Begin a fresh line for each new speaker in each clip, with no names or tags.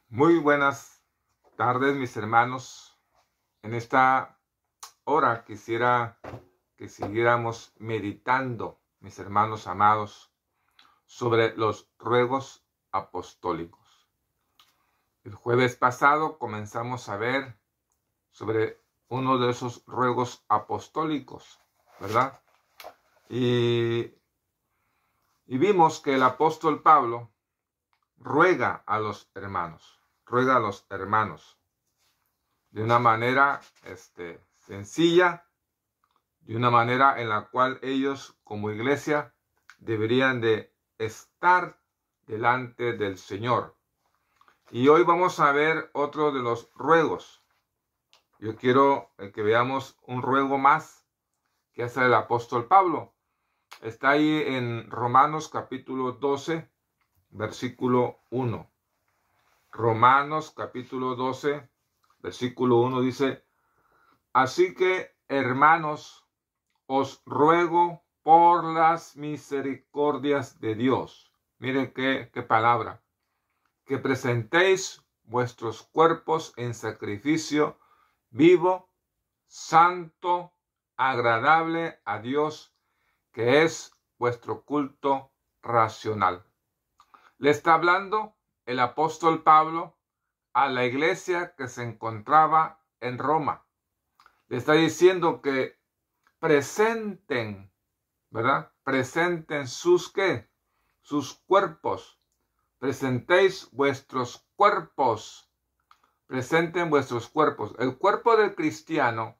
Muy buenas tardes, mis hermanos. En esta hora quisiera que siguiéramos meditando, mis hermanos amados, sobre los ruegos apostólicos. El jueves pasado comenzamos a ver sobre uno de esos ruegos apostólicos, ¿verdad? Y vimos que el apóstol Pablo ruega a los hermanos de una manera sencilla, de una manera en la cual ellos como iglesia deberían de estar delante del Señor. Y hoy vamos a ver otro de los ruegos. Yo quiero que veamos un ruego más que hace el apóstol Pablo. Está ahí en Romanos capítulo 12, versículo 1. Romanos capítulo 12, versículo 1 dice: Así que, hermanos, os ruego por las misericordias de Dios. Miren qué palabra. Que presentéis vuestros cuerpos en sacrificio vivo, santo, agradable a Dios, que es vuestro culto racional. Le está hablando el apóstol Pablo a la iglesia que se encontraba en Roma. Le está diciendo que presenten, ¿verdad? Presenten sus ¿qué? Sus cuerpos. Presentéis vuestros cuerpos. Presenten vuestros cuerpos. El cuerpo del cristiano,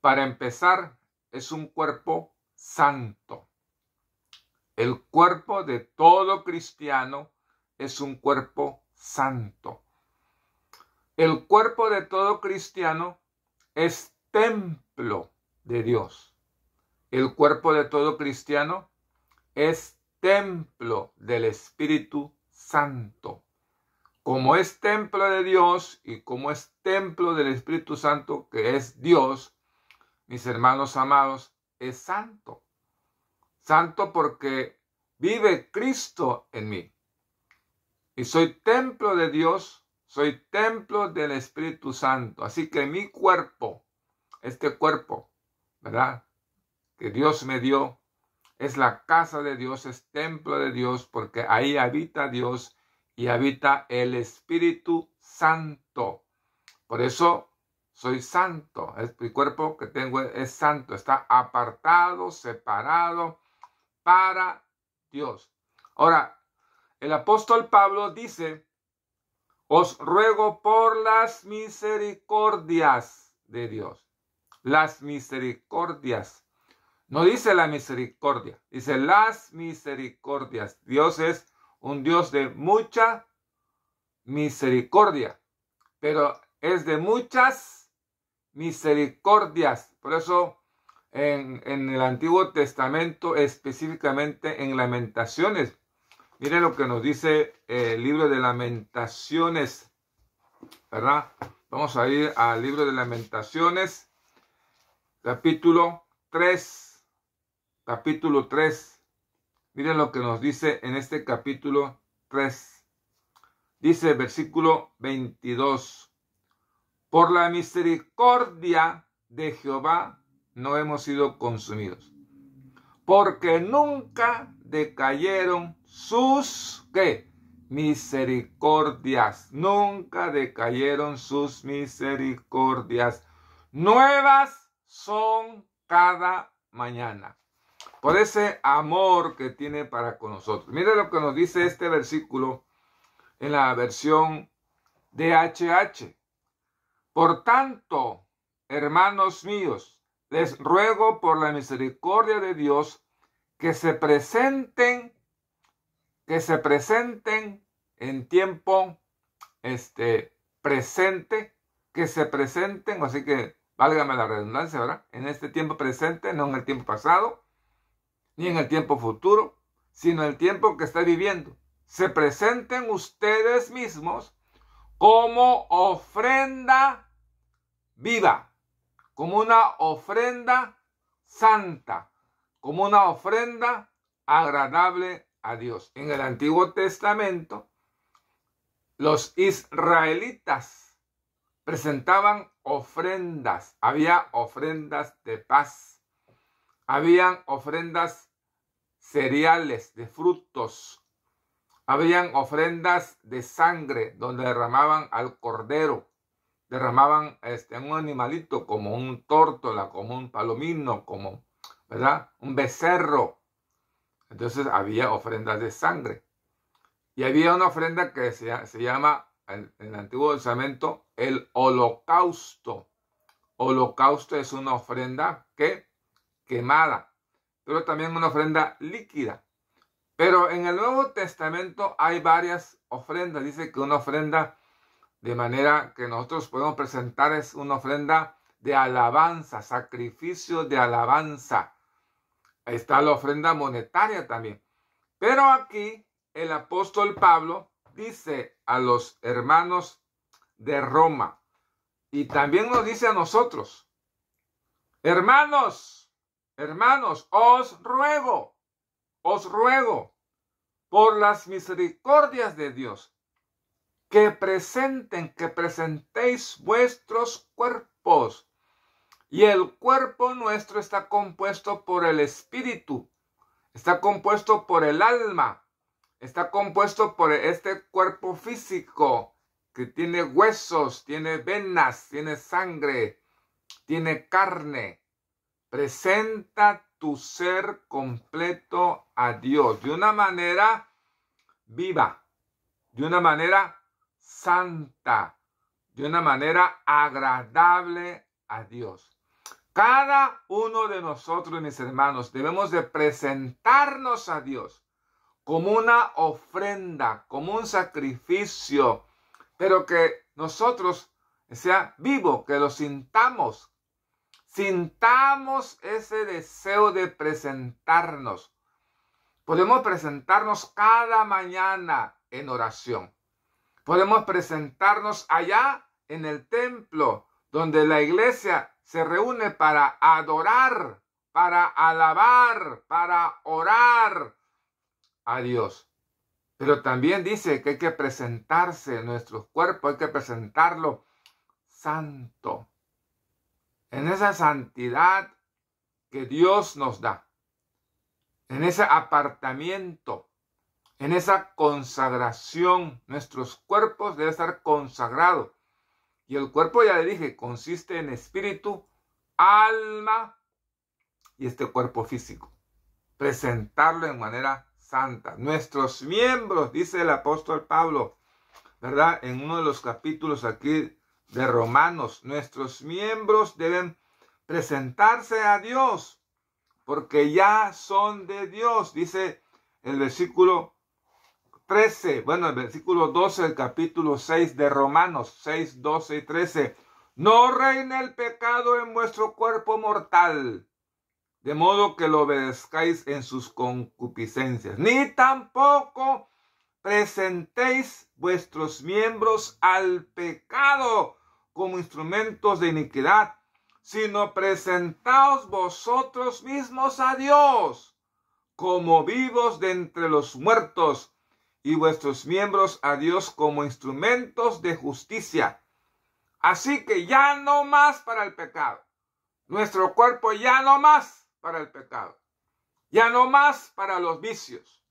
para empezar, es un cuerpo santo. El cuerpo de todo cristiano es un cuerpo santo. El cuerpo de todo cristiano es templo de Dios. El cuerpo de todo cristiano es templo del Espíritu Santo. Como es templo de Dios y como es templo del Espíritu Santo, que es Dios, mis hermanos amados, es santo. Santo porque vive Cristo en mí. Y soy templo de Dios, soy templo del Espíritu Santo. Así que mi cuerpo, este cuerpo, ¿verdad?, que Dios me dio, es la casa de Dios, es templo de Dios, porque ahí habita Dios y habita el Espíritu Santo. Por eso soy santo. Mi cuerpo que tengo es santo, está apartado, separado para Dios. Ahora, el apóstol Pablo dice: os ruego por las misericordias de Dios. Las misericordias. No dice la misericordia, dice las misericordias. Dios es un Dios de mucha misericordia, pero es de muchas misericordias. Por eso en el Antiguo Testamento, específicamente en Lamentaciones, miren lo que nos dice el libro de Lamentaciones, ¿verdad? Vamos a ir al libro de Lamentaciones, capítulo 3. Capítulo 3. Miren lo que nos dice en este capítulo 3. Dice versículo 22. Por la misericordia de Jehová no hemos sido consumidos, porque nunca decayeron sus ¿qué? Misericordias. Nunca decayeron sus misericordias. Nuevas son cada mañana. Por ese amor que tiene para con nosotros. Mire lo que nos dice este versículo en la versión DHH. Por tanto, hermanos míos, les ruego por la misericordia de Dios que se presenten en tiempo presente, que se presenten, así que válgame la redundancia, ¿verdad? En este tiempo presente, no en el tiempo pasado, ni en el tiempo futuro, sino el tiempo que está viviendo. Se presenten ustedes mismos como ofrenda viva, como una ofrenda santa, como una ofrenda agradable a Dios. En el Antiguo Testamento, los israelitas presentaban ofrendas. Había ofrendas de paz. Habían ofrendas cereales, de frutos. Habían ofrendas de sangre donde derramaban al cordero. Derramaban un animalito como un tórtola, como un palomino, como, ¿verdad?, un becerro. Entonces había ofrendas de sangre. Y había una ofrenda que se llama en el Antiguo Testamento el holocausto. Holocausto es una ofrenda quemada, pero también una ofrenda líquida. Pero en el Nuevo Testamento hay varias ofrendas. Dice que una ofrenda de manera que nosotros podemos presentar es una ofrenda de alabanza, sacrificio de alabanza. Ahí está la ofrenda monetaria también. Pero aquí el apóstol Pablo dice a los hermanos de Roma y también nos dice a nosotros: hermanos, os ruego por las misericordias de Dios que presentéis vuestros cuerpos. Y el cuerpo nuestro está compuesto por el espíritu, está compuesto por el alma, está compuesto por este cuerpo físico que tiene huesos, tiene venas, tiene sangre, tiene carne. Presenta tu ser completo a Dios de una manera viva, de una manera santa, de una manera agradable a Dios. Cada uno de nosotros, mis hermanos, debemos de presentarnos a Dios como una ofrenda, como un sacrificio, pero que nosotros sea vivo, que lo sintamos ese deseo de presentarnos. Podemos presentarnos cada mañana en oración. Podemos presentarnos allá en el templo, donde la iglesia se reúne para adorar, para alabar, para orar a Dios. Pero también dice que hay que presentarse nuestro cuerpo, hay que presentarlo santo, en esa santidad que Dios nos da, en ese apartamiento, en esa consagración. Nuestros cuerpos deben estar consagrados. Y el cuerpo, ya le dije, consiste en espíritu, alma y este cuerpo físico. Presentarlo en manera santa. Nuestros miembros, dice el apóstol Pablo, ¿verdad?, en uno de los capítulos aquí de Romanos, nuestros miembros deben presentarse a Dios porque ya son de Dios. Dice el versículo 13, el versículo 12 del capítulo 6 de Romanos, 6, 12 y 13. No reine el pecado en vuestro cuerpo mortal, de modo que lo obedezcáis en sus concupiscencias, ni tampoco presentéis vuestros miembros al pecado como instrumentos de iniquidad, sino presentaos vosotros mismos a Dios como vivos de entre los muertos, y vuestros miembros a Dios como instrumentos de justicia. Así que ya no más para el pecado. Nuestro cuerpo ya no más para el pecado. Ya no más para los vicios.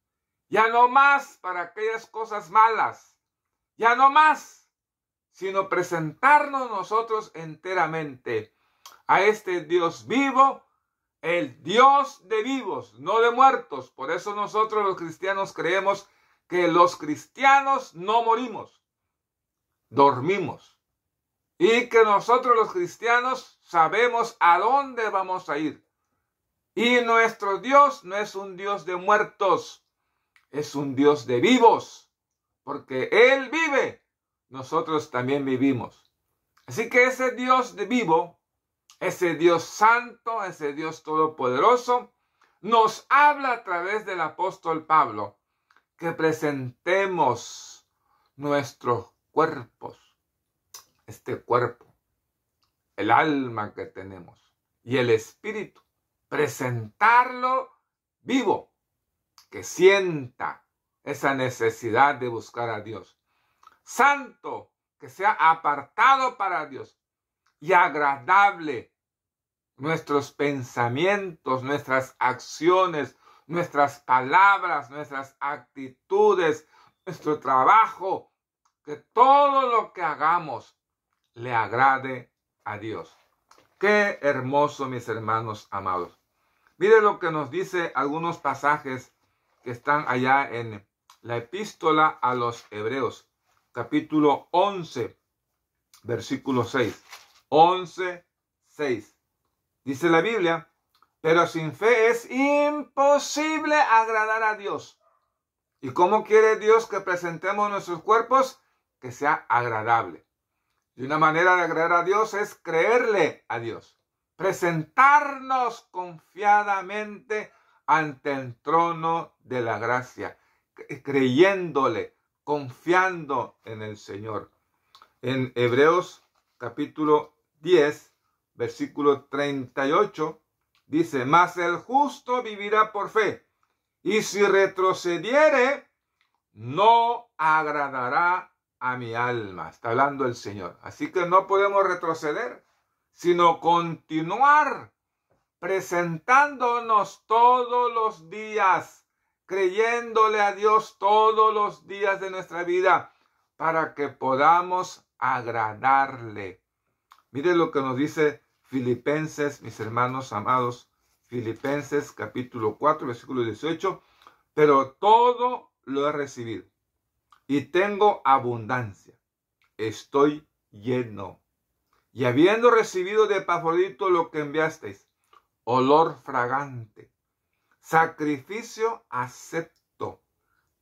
Ya no más para aquellas cosas malas. Ya no más, sino presentarnos nosotros enteramente a este Dios vivo, el Dios de vivos, no de muertos. Por eso nosotros los cristianos creemos que los cristianos no morimos, dormimos. Y que nosotros los cristianos sabemos a dónde vamos a ir. Y nuestro Dios no es un Dios de muertos, es un Dios de vivos. Porque Él vive, nosotros también vivimos. Así que ese Dios de vivo, ese Dios santo, ese Dios todopoderoso, nos habla a través del apóstol Pablo que presentemos nuestros cuerpos, este cuerpo, el alma que tenemos y el espíritu, presentarlo vivo, que sienta esa necesidad de buscar a Dios. santo, que sea apartado para Dios y agradable. Nuestros pensamientos, nuestras acciones, nuestras palabras, nuestras actitudes, nuestro trabajo, que todo lo que hagamos le agrade a Dios. Qué hermoso, mis hermanos amados. Mire lo que nos dice algunos pasajes que están allá en la epístola a los Hebreos, capítulo 11, versículo 6. 11, 6. Dice la Biblia, pero sin fe es imposible agradar a Dios. ¿Y cómo quiere Dios que presentemos nuestros cuerpos? Que sea agradable. Y una manera de agradar a Dios es creerle a Dios. Presentarnos confiadamente ante el trono de la gracia, creyéndole, confiando en el Señor. En Hebreos capítulo 10, versículo 38, dice, mas el justo vivirá por fe, y si retrocediere, no agradará a mi alma. Está hablando el Señor. Así que no podemos retroceder, sino continuar presentándonos todos los días, creyéndole a Dios todos los días de nuestra vida, para que podamos agradarle. Mire lo que nos dice Filipenses, mis hermanos amados, Filipenses capítulo 4, versículo 18, pero todo lo he recibido y tengo abundancia, estoy lleno. Y habiendo recibido de Epafrodito lo que enviasteis, olor fragante, sacrificio acepto,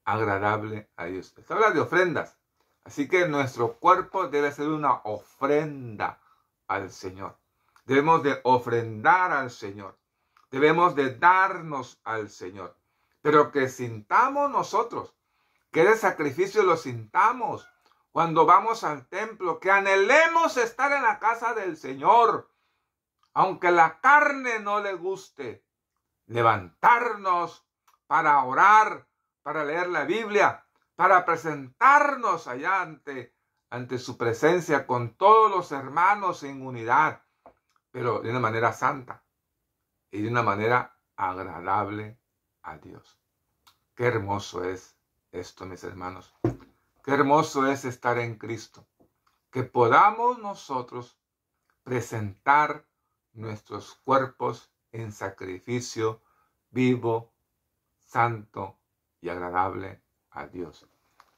agradable a Dios. Esto habla de ofrendas. Así que nuestro cuerpo debe ser una ofrenda al Señor. Debemos de ofrendar al Señor. Debemos de darnos al Señor. Pero que sintamos nosotros, que ese sacrificio lo sintamos cuando vamos al templo, que anhelemos estar en la casa del Señor, aunque la carne no le guste, levantarnos para orar, para leer la Biblia, para presentarnos allá ante su presencia con todos los hermanos en unidad, pero de una manera santa y de una manera agradable a Dios. Qué hermoso es esto, mis hermanos. Qué hermoso es estar en Cristo. Que podamos nosotros presentar nuestros cuerpos en sacrificio vivo, santo y agradable a Dios.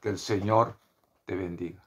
Que el Señor te bendiga.